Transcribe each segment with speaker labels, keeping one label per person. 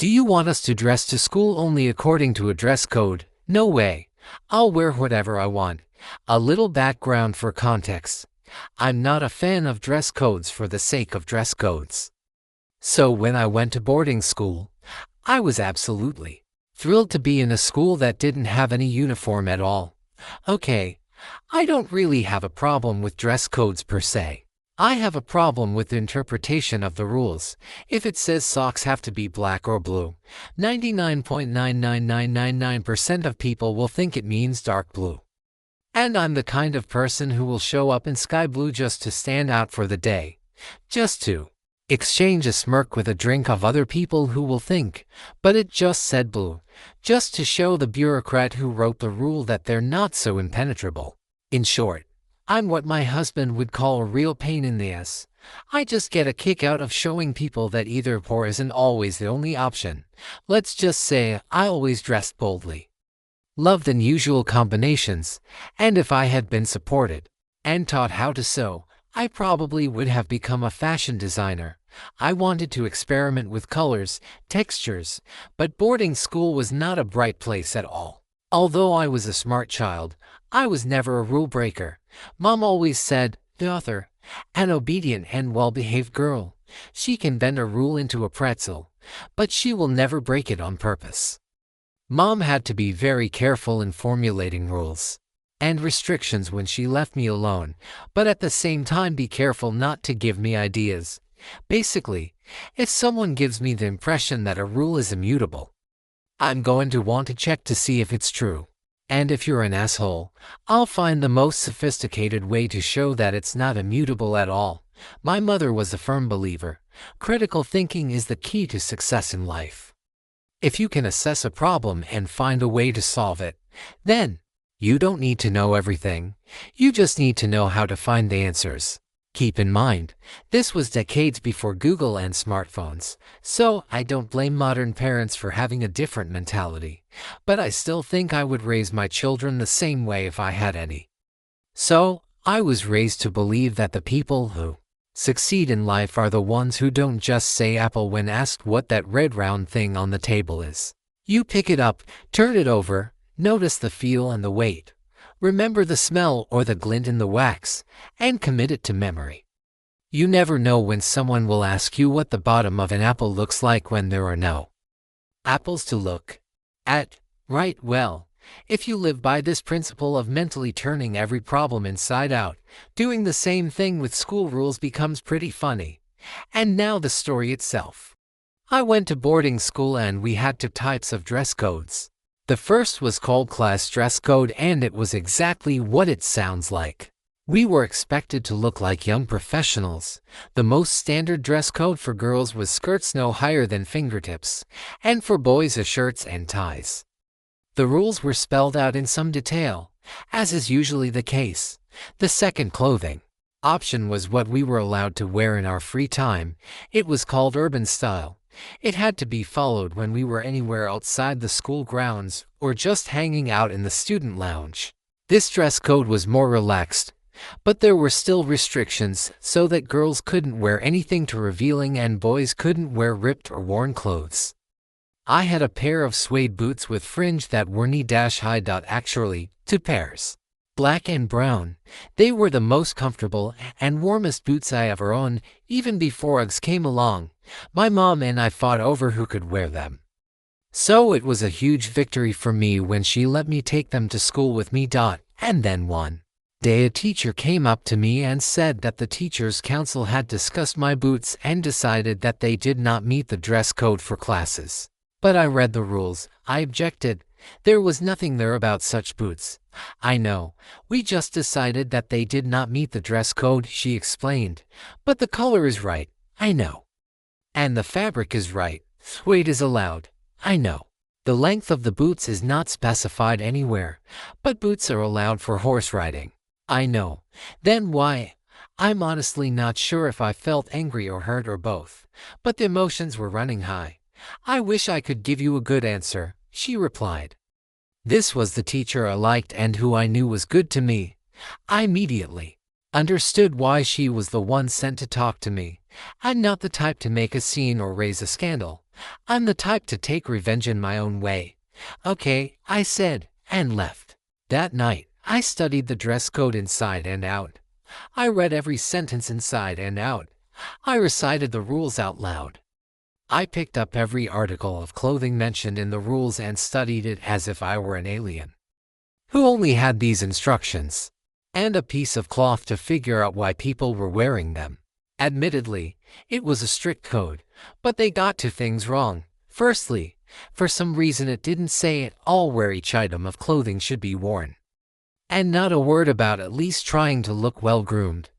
Speaker 1: Do you want us to dress to school only according to a dress code? No way. I'll wear whatever I want. A little background for context. I'm not a fan of dress codes for the sake of dress codes. So when I went to boarding school, I was absolutely thrilled to be in a school that didn't have any uniform at all. Okay, I don't really have a problem with dress codes per se. I have a problem with the interpretation of the rules. If it says socks have to be black or blue, 99.99999% of people will think it means dark blue. And I'm the kind of person who will show up in sky blue just to stand out for the day. Just to exchange a smirk with a drink of other people who will think, but it just said blue. Just to show the bureaucrat who wrote the rule that they're not so impenetrable. In short, I'm what my husband would call a real pain in the ass. I just get a kick out of showing people that either or isn't always the only option. Let's just say I always dressed boldly. Loved unusual combinations, and if I had been supported and taught how to sew, I probably would have become a fashion designer. I wanted to experiment with colors, textures, but boarding school was not a bright place at all. Although I was a smart child, I was never a rule breaker. Mom always said, "The author, an obedient and well-behaved girl. She can bend a rule into a pretzel, but she will never break it on purpose." Mom had to be very careful in formulating rules and restrictions when she left me alone, but at the same time be careful not to give me ideas. Basically, if someone gives me the impression that a rule is immutable, I'm going to want to check to see if it's true. And if you're an asshole, I'll find the most sophisticated way to show that it's not immutable at all. My mother was a firm believer. Critical thinking is the key to success in life. If you can assess a problem and find a way to solve it, then you don't need to know everything. You just need to know how to find the answers. Keep in mind, this was decades before Google and smartphones, so I don't blame modern parents for having a different mentality. But I still think I would raise my children the same way if I had any. So, I was raised to believe that the people who succeed in life are the ones who don't just say apple when asked what that red round thing on the table is. You pick it up, turn it over, notice the feel and the weight. Remember the smell or the glint in the wax, and commit it to memory. You never know when someone will ask you what the bottom of an apple looks like when there are no apples to look at. Right, well, if you live by this principle of mentally turning every problem inside out, doing the same thing with school rules becomes pretty funny. And now the story itself. I went to boarding school and we had two types of dress codes. The first was called class dress code, and it was exactly what it sounds like. We were expected to look like young professionals. The most standard dress code for girls was skirts no higher than fingertips, and for boys shirts and ties. The rules were spelled out in some detail, as is usually the case. The second clothing option was what we were allowed to wear in our free time. It was called urban style. It had to be followed when we were anywhere outside the school grounds or just hanging out in the student lounge. This dress code was more relaxed, but there were still restrictions so that girls couldn't wear anything too revealing and boys couldn't wear ripped or worn clothes. I had a pair of suede boots with fringe that were knee-high. Actually, two pairs. Black and brown. They were the most comfortable and warmest boots I ever owned, even before Uggs came along. My mom and I fought over who could wear them. So it was a huge victory for me when she let me take them to school with me. And then one day a teacher came up to me and said that the teachers' council had discussed my boots and decided that they did not meet the dress code for classes. But I read the rules. I objected. There was nothing there about such boots. I know. We just decided that they did not meet the dress code, she explained. But the color is right. I know. And the fabric is right. Suede is allowed. I know. The length of the boots is not specified anywhere, but boots are allowed for horse riding. I know. Then why? I'm honestly not sure if I felt angry or hurt or both, but the emotions were running high. I wish I could give you a good answer, she replied. This was the teacher I liked and who I knew was good to me. I immediately understood why she was the one sent to talk to me. I'm not the type to make a scene or raise a scandal. I'm the type to take revenge in my own way. Okay, I said, and left. That night, I studied the dress code inside and out. I read every sentence inside and out. I recited the rules out loud. I picked up every article of clothing mentioned in the rules and studied it as if I were an alien who only had these instructions and a piece of cloth to figure out why people were wearing them. Admittedly, it was a strict code, but they got two things wrong. Firstly, for some reason it didn't say at all where each item of clothing should be worn. And not a word about at least trying to look well-groomed.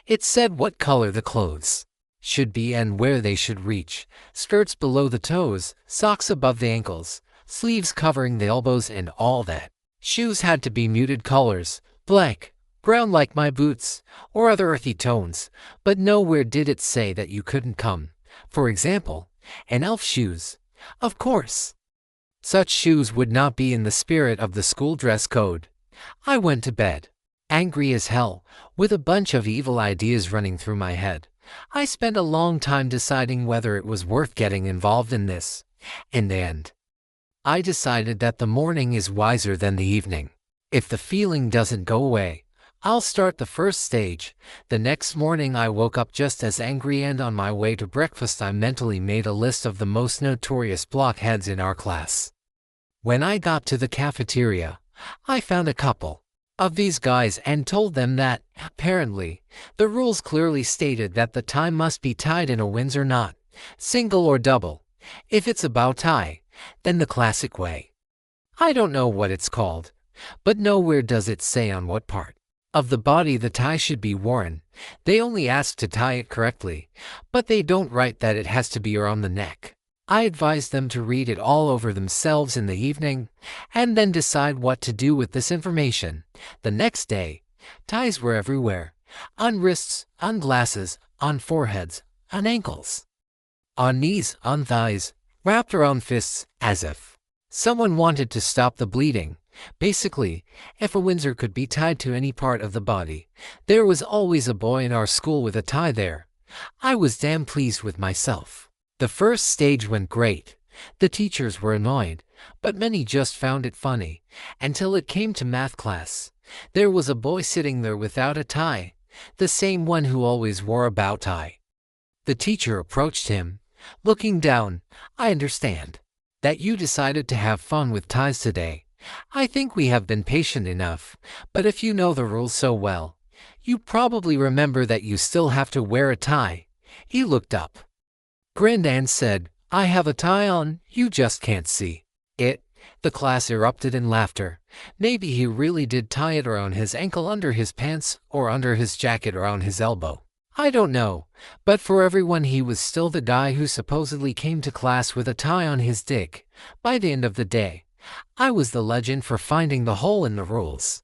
Speaker 1: It said what color the clothes should be and where they should reach: skirts below the toes, socks above the ankles, sleeves covering the elbows, and all that. Shoes had to be muted colors, black, brown like my boots, or other earthy tones, but nowhere did it say that you couldn't come, for example, an elf shoes. Of course, such shoes would not be in the spirit of the school dress code. I went to bed, angry as hell, with a bunch of evil ideas running through my head. I spent a long time deciding whether it was worth getting involved in this. In the end, I decided that the morning is wiser than the evening. If the feeling doesn't go away, I'll start the first stage. The next morning I woke up just as angry, and on my way to breakfast I mentally made a list of the most notorious blockheads in our class. When I got to the cafeteria, I found a couple of these guys and told them that, apparently, the rules clearly stated that the tie must be tied in a Windsor knot, single or double. If it's a bow tie, then the classic way. I don't know what it's called, but nowhere does it say on what part of the body the tie should be worn. They only ask to tie it correctly, but they don't write that it has to be around the neck. I advised them to read it all over themselves in the evening, and then decide what to do with this information. The next day, ties were everywhere: on wrists, on glasses, on foreheads, on ankles, on knees, on thighs, wrapped around fists, as if someone wanted to stop the bleeding. Basically, if a Windsor could be tied to any part of the body, there was always a boy in our school with a tie there. I was damn pleased with myself. The first stage went great. The teachers were annoyed, but many just found it funny, until it came to math class. There was a boy sitting there without a tie, the same one who always wore a bow tie. The teacher approached him, looking down. "I understand that you decided to have fun with ties today. I think we have been patient enough, but if you know the rules so well, you probably remember that you still have to wear a tie." He looked up, grinned, and said, "I have a tie on, you just can't see it." The class erupted in laughter. Maybe he really did tie it around his ankle, under his pants, or under his jacket around his elbow. I don't know, but for everyone he was still the guy who supposedly came to class with a tie on his dick. By the end of the day, I was the legend for finding the hole in the rules,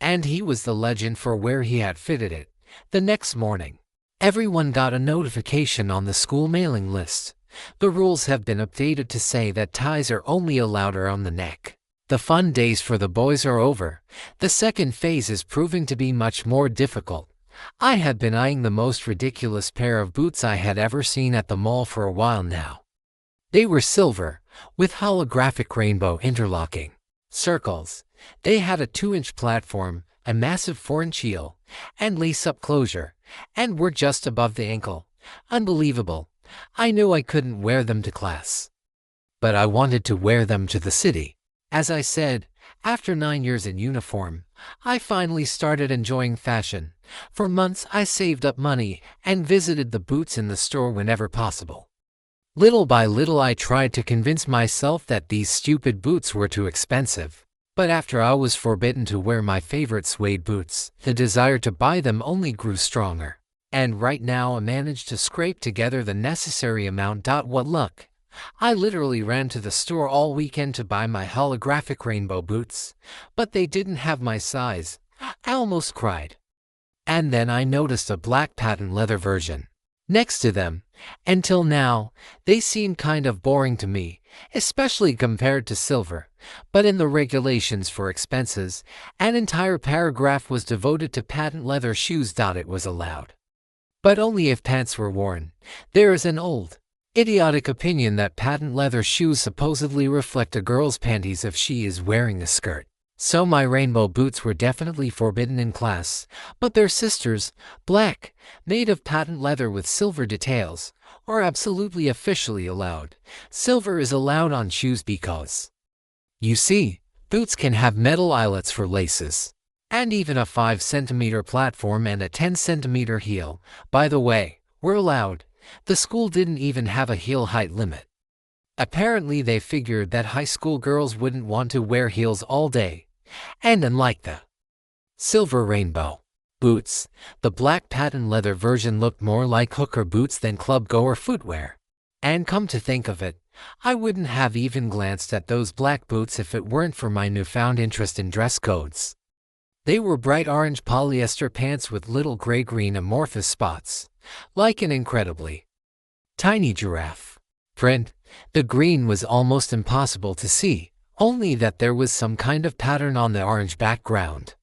Speaker 1: and he was the legend for where he had fitted it. The next morning, everyone got a notification on the school mailing list. The rules have been updated to say that ties are only allowed around the neck. The fun days for the boys are over. The second phase is proving to be much more difficult. I had been eyeing the most ridiculous pair of boots I had ever seen at the mall for a while now. They were silver, with holographic rainbow interlocking circles. They had a 2-inch platform, a massive 4-inch heel, and lace-up closure, and were just above the ankle. Unbelievable. I knew I couldn't wear them to class, but I wanted to wear them to the city. As I said, after 9 years in uniform, I finally started enjoying fashion. For months I saved up money and visited the boots in the store whenever possible. Little by little I tried to convince myself that these stupid boots were too expensive. But after I was forbidden to wear my favorite suede boots, the desire to buy them only grew stronger. And right now I managed to scrape together the necessary amount. What luck! I literally ran to the store all weekend to buy my holographic rainbow boots, but they didn't have my size. I almost cried. And then I noticed a black patent leather version next to them. Until now, they seemed kind of boring to me, especially compared to silver. But in the regulations for expenses, an entire paragraph was devoted to patent leather shoes. It was allowed, but only if pants were worn. There is an old Idiotic opinion that patent leather shoes supposedly reflect a girl's panties if she is wearing a skirt. So my rainbow boots were definitely forbidden in class, but their sisters, black, made of patent leather with silver details, are absolutely officially allowed. Silver is allowed on shoes because, you see, boots can have metal eyelets for laces, and even a 5 cm platform and a 10 cm heel, by the way, were allowed. The school didn't even have a heel height limit. Apparently they figured that high school girls wouldn't want to wear heels all day. And unlike the silver rainbow boots, the black patent leather version looked more like hooker boots than club-goer footwear. And come to think of it, I wouldn't have even glanced at those black boots if it weren't for my newfound interest in dress codes. They were bright orange polyester pants with little gray-green amorphous spots, like an incredibly tiny giraffe print. The green was almost impossible to see, only that there was some kind of pattern on the orange background.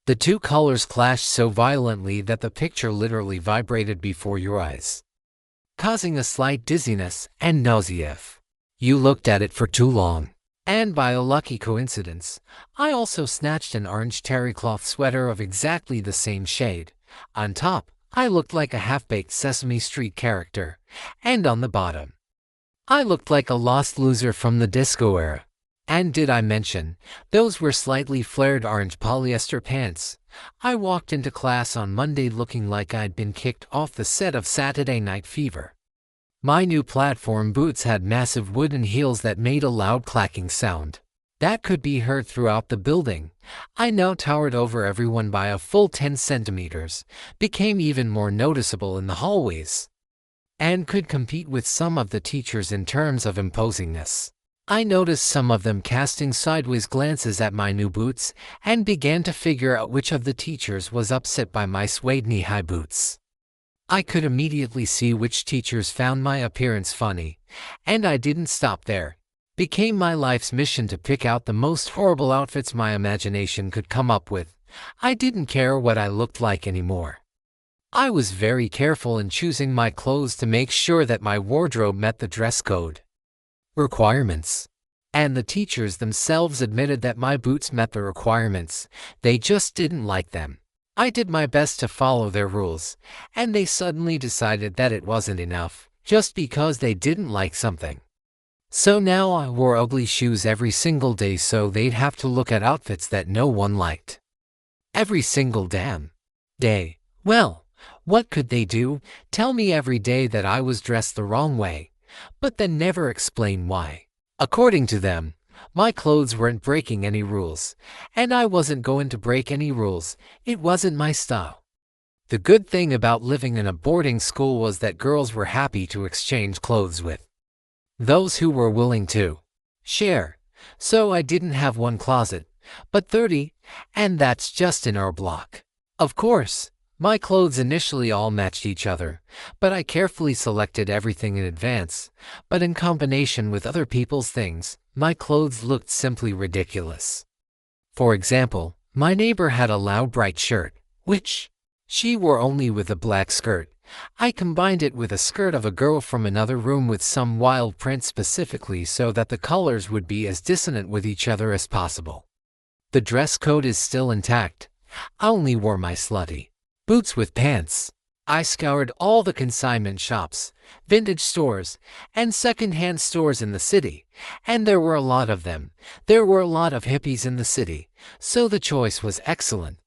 Speaker 1: The two colors clashed so violently that the picture literally vibrated before your eyes, causing a slight dizziness and nausea if you looked at it for too long. And by a lucky coincidence, I also snatched an orange terry cloth sweater of exactly the same shade. On top, I looked like a half-baked Sesame Street character, and on the bottom, I looked like a lost loser from the disco era. And did I mention, those were slightly flared orange polyester pants. I walked into class on Monday looking like I'd been kicked off the set of Saturday Night Fever. My new platform boots had massive wooden heels that made a loud clacking sound that could be heard throughout the building. I now towered over everyone by a full 10 centimeters, became even more noticeable in the hallways, and could compete with some of the teachers in terms of imposingness. I noticed some of them casting sideways glances at my new boots and began to figure out which of the teachers was upset by my suede knee-high boots. I could immediately see which teachers found my appearance funny, and I didn't stop there. Became my life's mission to pick out the most horrible outfits my imagination could come up with. I didn't care what I looked like anymore. I was very careful in choosing my clothes to make sure that my wardrobe met the dress code requirements. And the teachers themselves admitted that my boots met the requirements. They just didn't like them. I did my best to follow their rules, and they suddenly decided that it wasn't enough, just because they didn't like something. So now I wore ugly shoes every single day so they'd have to look at outfits that no one liked. Every single damn day. Well, what could they do? Tell me every day that I was dressed the wrong way, but then never explain why. According to them, my clothes weren't breaking any rules, and I wasn't going to break any rules. It wasn't my style. The good thing about living in a boarding school was that girls were happy to exchange clothes with those who were willing to share. So I didn't have one closet, but 30, and that's just in our block. Of course, my clothes initially all matched each other, but I carefully selected everything in advance. But in combination with other people's things, my clothes looked simply ridiculous. For example, my neighbor had a loud bright shirt, which she wore only with a black skirt. I combined it with a skirt of a girl from another room with some wild print specifically so that the colors would be as dissonant with each other as possible. The dress code is still intact. I only wore my slutty boots with pants. I scoured all the consignment shops, vintage stores, and second-hand stores in the city, and there were a lot of them. There were a lot of hippies in the city, so the choice was excellent.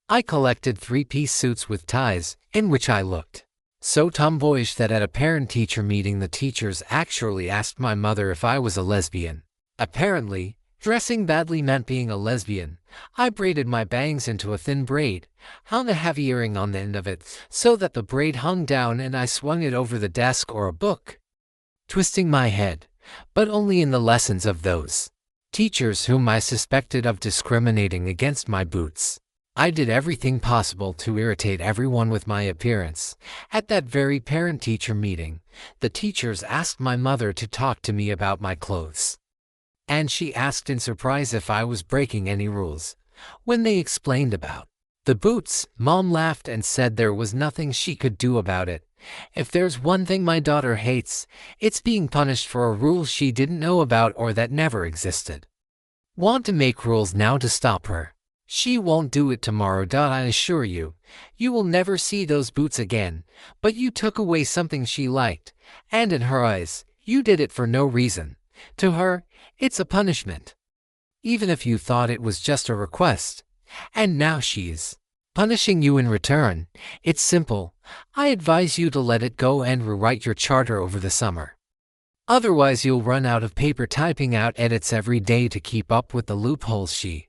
Speaker 1: I collected 3-piece suits with ties, in which I looked so tomboyish that at a parent-teacher meeting the teachers actually asked my mother if I was a lesbian. Apparently, dressing badly meant being a lesbian. I braided my bangs into a thin braid, hung a heavy earring on the end of it so that the braid hung down, and I swung it over the desk or a book, twisting my head, but only in the lessons of those teachers whom I suspected of discriminating against my boots. I did everything possible to irritate everyone with my appearance. At that very parent-teacher meeting, the teachers asked my mother to talk to me about my clothes, and she asked in surprise if I was breaking any rules. When they explained about the boots, Mom laughed and said there was nothing she could do about it. If there's one thing my daughter hates, it's being punished for a rule she didn't know about or that never existed. Want to make rules now to stop her. She won't do it tomorrow. I assure you. You will never see those boots again, but you took away something she liked, and in her eyes, you did it for no reason. To her, it's a punishment. Even if you thought it was just a request. And now she's punishing you in return. It's simple. I advise you to let it go and rewrite your charter over the summer. Otherwise you'll run out of paper typing out edits every day to keep up with the loopholes she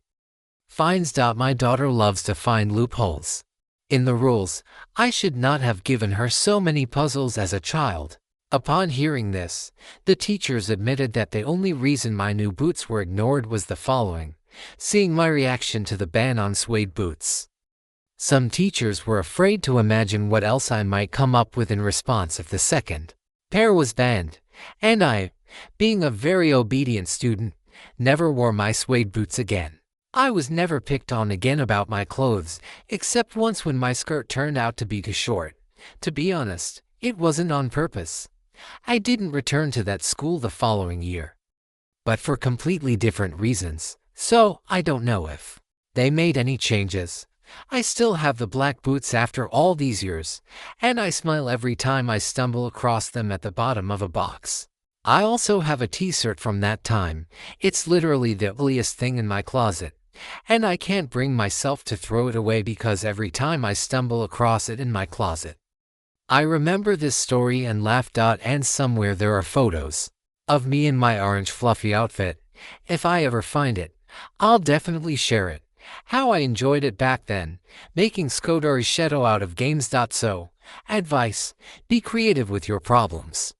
Speaker 1: finds. My daughter loves to find loopholes in the rules. I should not have given her so many puzzles as a child. Upon hearing this, the teachers admitted that the only reason my new boots were ignored was the following: seeing my reaction to the ban on suede boots. Some teachers were afraid to imagine what else I might come up with in response if the second pair was banned, and I, being a very obedient student, never wore my suede boots again. I was never picked on again about my clothes, except once when my skirt turned out to be too short. To be honest, it wasn't on purpose. I didn't return to that school the following year, but for completely different reasons, so I don't know if they made any changes. I still have the black boots after all these years, and I smile every time I stumble across them at the bottom of a box. I also have a t-shirt from that time. It's literally the ugliest thing in my closet, and I can't bring myself to throw it away because every time I stumble across it in my closet, I remember this story and laugh. And somewhere there are photos of me in my orange fluffy outfit. If I ever find it, I'll definitely share it. How I enjoyed it back then, making Scodori Shadow out of games. So, advice: be creative with your problems.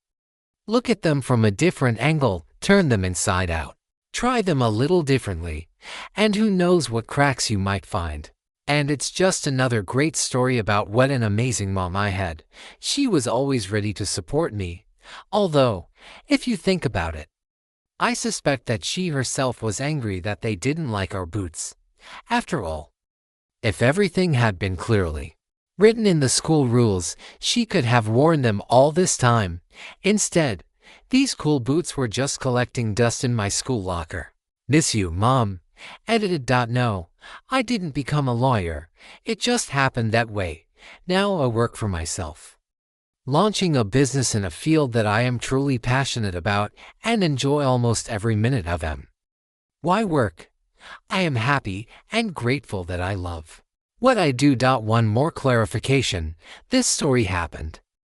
Speaker 1: Look at them from a different angle, turn them inside out. Try them a little differently, and who knows what cracks you might find. And it's just another great story about what an amazing mom I had. She was always ready to support me. Although, if you think about it, I suspect that she herself was angry that they didn't like our boots. After all, if everything had been clearly written in the school rules, she could have worn them all this time. Instead, these cool boots were just collecting dust in my school locker. Miss you, Mom. Edited. No, I didn't become a lawyer. It just happened that way. Now I work for myself, launching a business in a field that I am truly passionate about and enjoy almost every minute of them. Why work? I am happy and grateful that I love what I do. One more clarification: this story happened